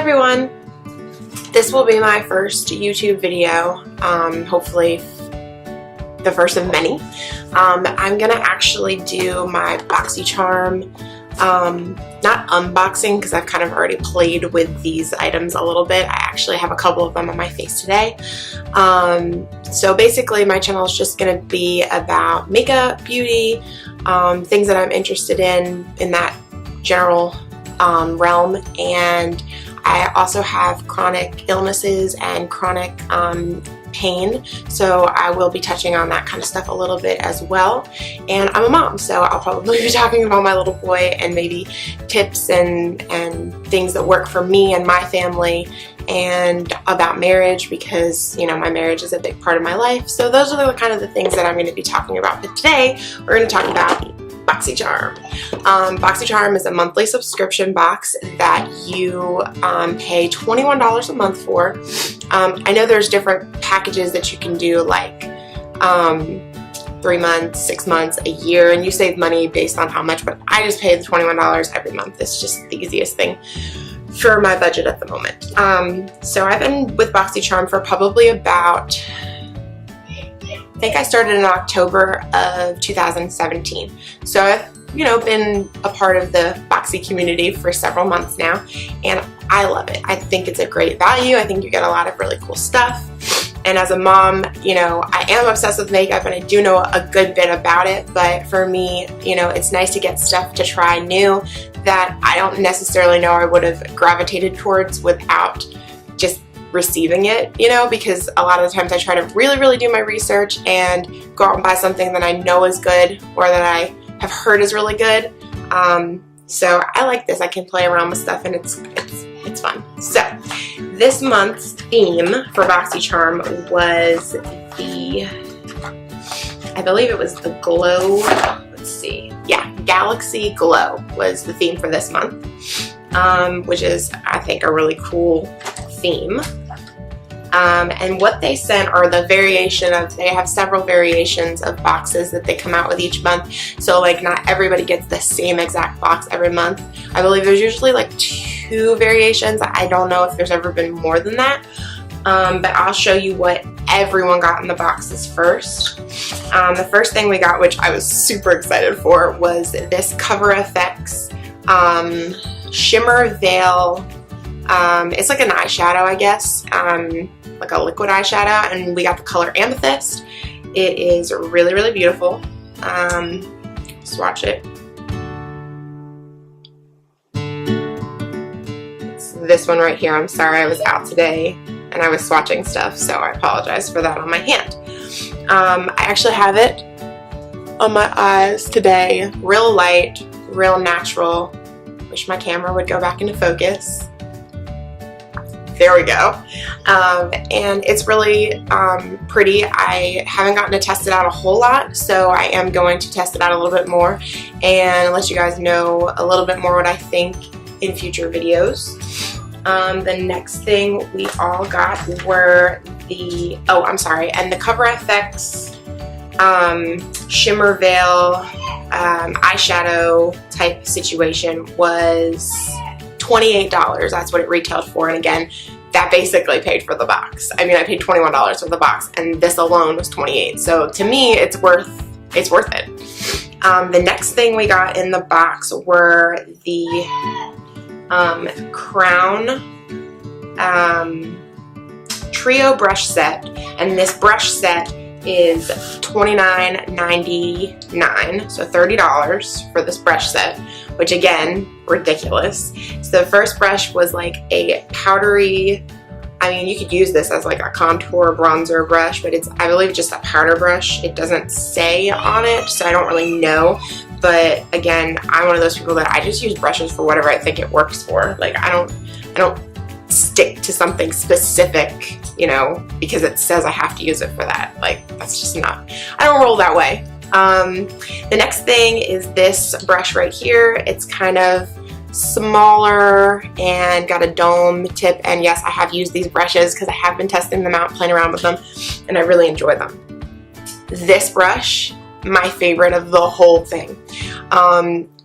everyone! This will be my first YouTube video, hopefully the first of many. I'm gonna actually do my Boxycharm, not unboxing because I've kind of already played with these items a little bit. I actually have a couple of them on my face today. So basically my channel is just gonna be about makeup, beauty, things that I'm interested in that general realm, and I also have chronic illnesses and chronic pain, so I will be touching on that kind of stuff a little bit as well. And I'm a mom, so I'll probably be talking about my little boy and maybe tips and things that work for me and my family, and about marriage, because you know my marriage is a big part of my life. So those are the kind of the things that I'm going to be talking about. But today we're going to talk about Boxycharm. Boxycharm is a monthly subscription box that you pay $21 a month for. I know there's different packages that you can do, like 3 months, 6 months, a year, and you save money based on how much, but I just pay the $21 every month. It's just the easiest thing for my budget at the moment. So I've been with Boxycharm for probably about, I think I started in October of 2017. So I've, you know, been a part of the Boxy community for several months now, and I love it. I think it's a great value. I think you get a lot of really cool stuff. And as a mom, you know, I am obsessed with makeup and I do know a good bit about it, but for me, you know, it's nice to get stuff to try new that I don't necessarily know I would have gravitated towards without just receiving it, you know, because a lot of the times I try to really do my research and go out and buy something that I know is good or that I have heard is really good. So I like this. I can play around with stuff and it's fun. So this month's theme for Boxycharm was I believe it was the Glow, let's see, yeah, Galaxy Glow was the theme for this month, which is, I think, a really cool theme. And what they sent are the variation of, they have several variations of boxes that they come out with each month. So like not everybody gets the same exact box every month. I believe there's usually like 2 variations. I don't know if there's ever been more than that. But I'll show you what everyone got in the boxes first. The first thing we got, which I was super excited for, was this Coverfx Shimmer Veil. It's like an eyeshadow, I guess, like a liquid eyeshadow, and we got the color Amethyst. It is really beautiful. Swatch it. It's this one right here. I'm sorry, I was out today and I was swatching stuff, so I apologize for that on my hand. I actually have it on my eyes today. Real light, real natural. Wish my camera would go back into focus. There we go. And it's really pretty. I haven't gotten to test it out a whole lot, so I am going to test it out a little bit more and let you guys know a little bit more what I think in future videos. The next thing we all got were the, and the Coverfx Shimmer Veil eyeshadow type situation was $28. That's what it retailed for, and again, that basically paid for the box. I mean, I paid $21 for the box, and this alone was $28. So to me, it's worth it. The next thing we got in the box were the Crown Trio brush set, and this brush set is $29.99, so $30 for this brush set, which again, ridiculous. So the first brush was like a powdery, I mean, you could use this as like a contour bronzer brush, but it's, I believe, just a powder brush. It doesn't say on it, so I don't really know. But again, I'm one of those people that I just use brushes for whatever I think it works for. Like I don't stick to something specific, you know, because it says I have to use it for that. Like that's just not, I don't roll that way. The next thing is this brush right here. It's kind of smaller and got a dome tip, and yes, I have used these brushes because I have been testing them out, playing around with them, and I really enjoy them. This brush, my favorite of the whole thing.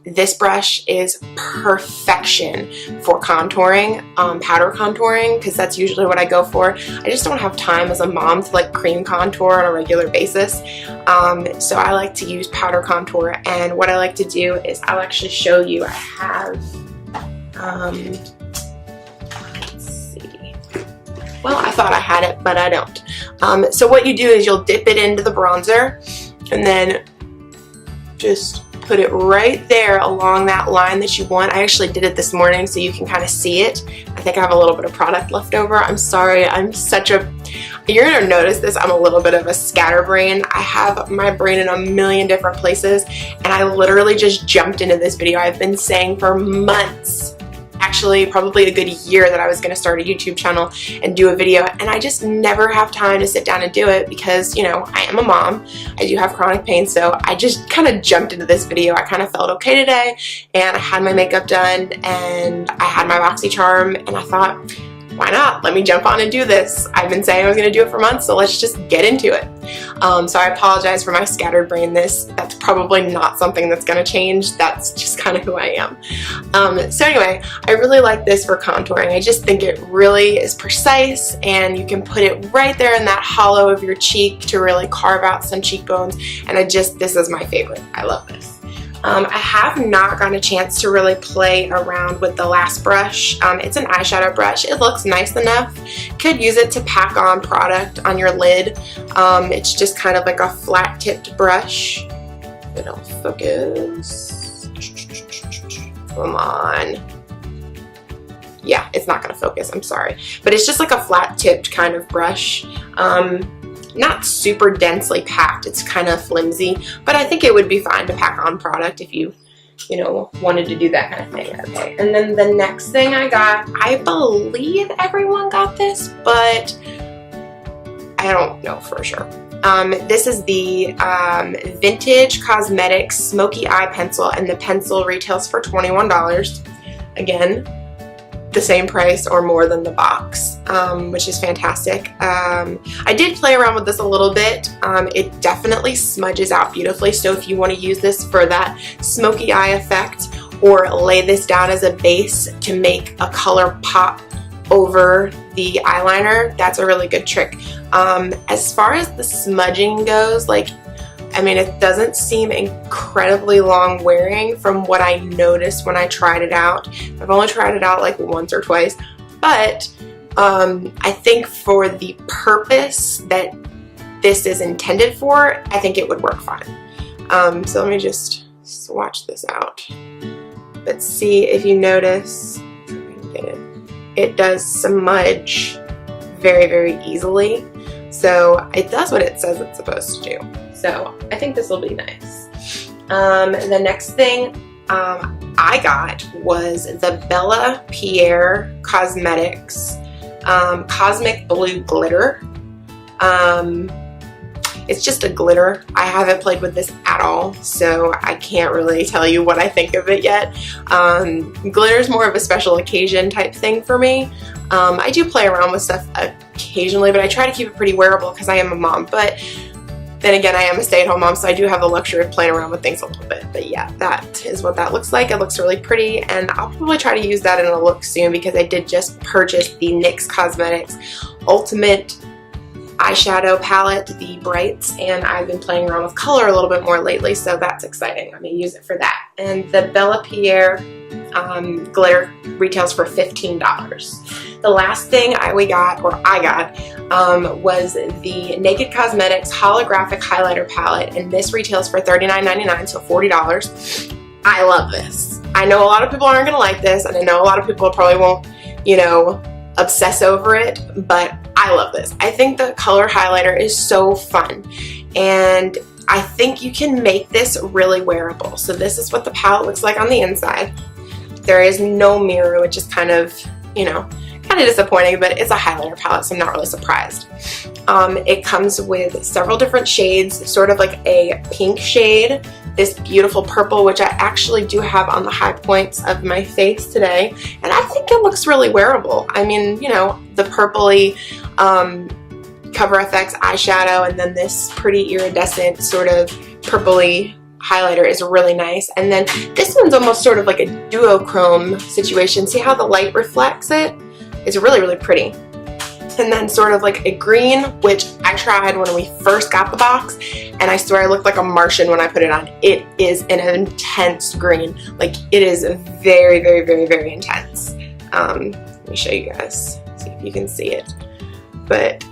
this brush is perfection for contouring, powder contouring, because that's usually what I go for. I just don't have time as a mom to like cream contour on a regular basis. So I like to use powder contour, and what I like to do is I'll actually show you. I have, let's see. Well, I thought I had it, but I don't. So what you do is you'll dip it into the bronzer, and then just put it right there along that line that you want. I actually did it this morning so you can kind of see it. I think I have a little bit of product left over. I'm sorry, you're gonna notice this, I'm a little bit of a scatterbrain. I have my brain in a million different places, and I literally just jumped into this video. I've been saying for months, actually probably a good year, that I was going to start a YouTube channel and do a video, and I just never have time to sit down and do it because, you know, I am a mom, I do have chronic pain, so I just kind of jumped into this video. I kind of felt okay today, and I had my makeup done, and I had my Boxycharm, and I thought, why not? Let me jump on and do this. I've been saying I was going to do it for months, so let's just get into it. So I apologize for my scattered brainness. That's probably not something that's going to change. That's just kind of who I am. So anyway, I really like this for contouring. I just think it really is precise, and you can put it right there in that hollow of your cheek to really carve out some cheekbones, and this is my favorite. I love this. I have not gotten a chance to really play around with the last brush. It's an eyeshadow brush. It looks nice enough. Could use it to pack on product on your lid. It's just kind of like a flat tipped brush. It'll focus. Come on. Yeah, it's not gonna focus, I'm sorry. But it's just like a flat tipped kind of brush. Not super densely packed, it's kind of flimsy, but I think it would be fine to pack on product if you know, wanted to do that kind of thing. Okay, and then the next thing I got, I believe everyone got this, but I don't know for sure. This is the Vintage Cosmetics Smokey Eye Pencil, and the pencil retails for $21. Again, the same price or more than the box, which is fantastic. I did play around with this a little bit. It definitely smudges out beautifully, so if you want to use this for that smoky eye effect, or lay this down as a base to make a color pop over the eyeliner, that's a really good trick. As far as the smudging goes, like, I mean, it doesn't seem incredibly long wearing from what I noticed when I tried it out. I've only tried it out like once or twice, but I think for the purpose that this is intended for, I think it would work fine. So let me just swatch this out. But see if you notice, if I can get it, it does smudge very, very easily. So it does what it says it's supposed to do. So I think this will be nice. The next thing I got was the Bellapierre Cosmetics Cosmic Blue Glitter. It's just a glitter. I haven't played with this at all, so I can't really tell you what I think of it yet. Glitter is more of a special occasion type thing for me. I do play around with stuff occasionally, but I try to keep it pretty wearable because I am a mom. But then again, I am a stay-at-home mom, so I do have the luxury of playing around with things a little bit. But yeah, that is what that looks like. It looks really pretty, and I'll probably try to use that in a look soon because I did just purchase the NYX Cosmetics Ultimate eyeshadow palette, the brights, and I've been playing around with color a little bit more lately, so that's exciting. I'm going to use it for that. And the Bellapierre glitter retails for $15. The last thing I got was the Naked Cosmetics Holographic Highlighter Palette, and this retails for $39.99, so $40. I love this. I know a lot of people aren't going to like this, and I know a lot of people probably won't, you know, obsess over it, but I love this. I think the color highlighter is so fun, and I think you can make this really wearable. So this is what the palette looks like on the inside. There is no mirror, which is kind of, you know, kind of disappointing, but it's a highlighter palette, so I'm not really surprised. It comes with several different shades, sort of like a pink shade, this beautiful purple, which I actually do have on the high points of my face today, and I think it looks really wearable. I mean, you know, the purpley Coverfx eyeshadow, and then this pretty iridescent sort of purpley highlighter is really nice. And then this one's almost sort of like a duochrome situation. See how the light reflects it? It's really, really pretty. And then sort of like a green, which I tried when we first got the box, and I swear I looked like a Martian when I put it on. It is an intense green. Like, it is very, very, very, very intense. Let me show you guys, see if you can see it. But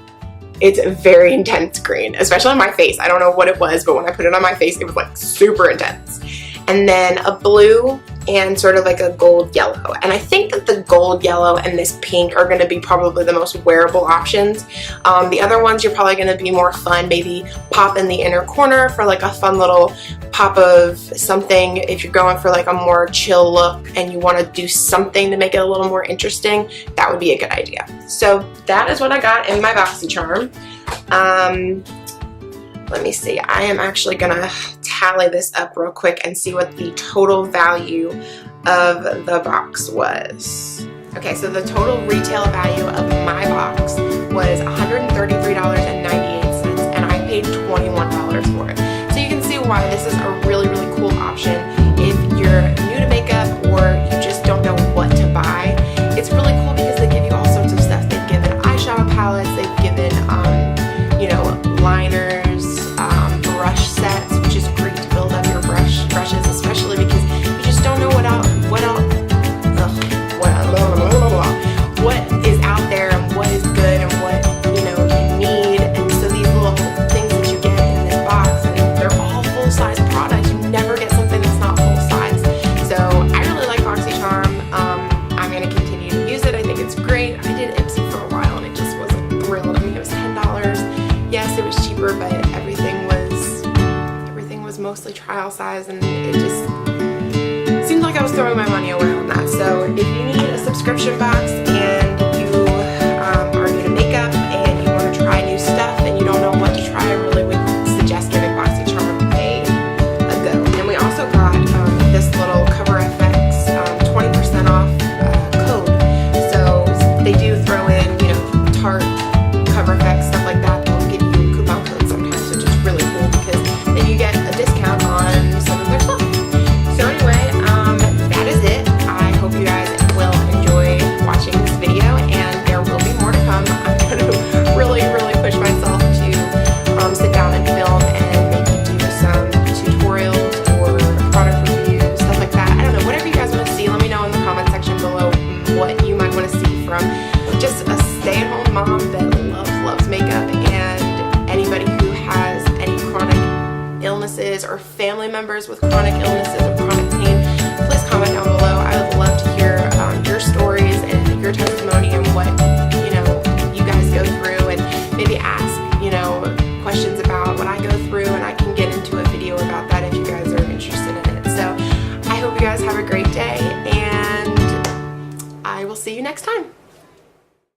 it's a very intense green, especially on my face. I don't know what it was, but when I put it on my face, it was like super intense. And then a blue and sort of like a gold yellow. And I think that the gold yellow and this pink are going to be probably the most wearable options. The other ones you're probably going to be more fun, maybe pop in the inner corner for like a fun little pop of something. If you're going for like a more chill look and you want to do something to make it a little more interesting, that would be a good idea. So that is what I got in my Boxycharm. Let me see, I am actually gonna tally this up real quick and see what the total value of the box was. Okay, so the total retail value of my box was $133.98, and I paid $21 for it. So you can see why this is a really, really cool option if you're new to makeup or you just don't know what to buy. It's really cool because they give you all sorts of stuff. They've given eyeshadow palettes, they've given, you know, liners, brush sets, which is great to build up your brushes, especially because you just don't know what is out there and what is good and what, you know, you need. And so these little things that you get in this box, and they're all full-size products. You never get something that's not full-size. So I really like Boxycharm. I'm going to continue to use it. I think it's great. I did Ipsy for a while and it just wasn't thrilled. I mean, it was $10. Yes, it was cheaper, but everything was mostly trial size, and it just seemed like I was throwing my money away on that. So if you need a subscription box and you are new to makeup and you want to try new stuff and you don't know what to try, I really would suggest giving Boxycharm a go. And we also got this little Coverfx 20% off code. So they do throw in, you know, Tarte, Coverfx, stuff like that. They'll give you coupon codes sometimes, which is really cool because then you get a discount on some of their stuff. So anyway, that is it. I hope you guys will enjoy watching this video, and there will be more to come. I'm going to really, really push myself to sit down and film and maybe do some tutorials or product reviews, stuff like that. I don't know, whatever you guys want to see, let me know in the comment section below what you might want to see from just a stay-at-home mom that loves makeup, and anybody who has any chronic illnesses or family members with chronic illnesses or chronic pain, please comment down below. I would love to hear your stories and your testimony and what, you know, you guys go through, and maybe ask, you know, questions about what I go through, and I can get into a video about that if you guys are interested in it. So I hope you guys have a great day, and I will see you next time.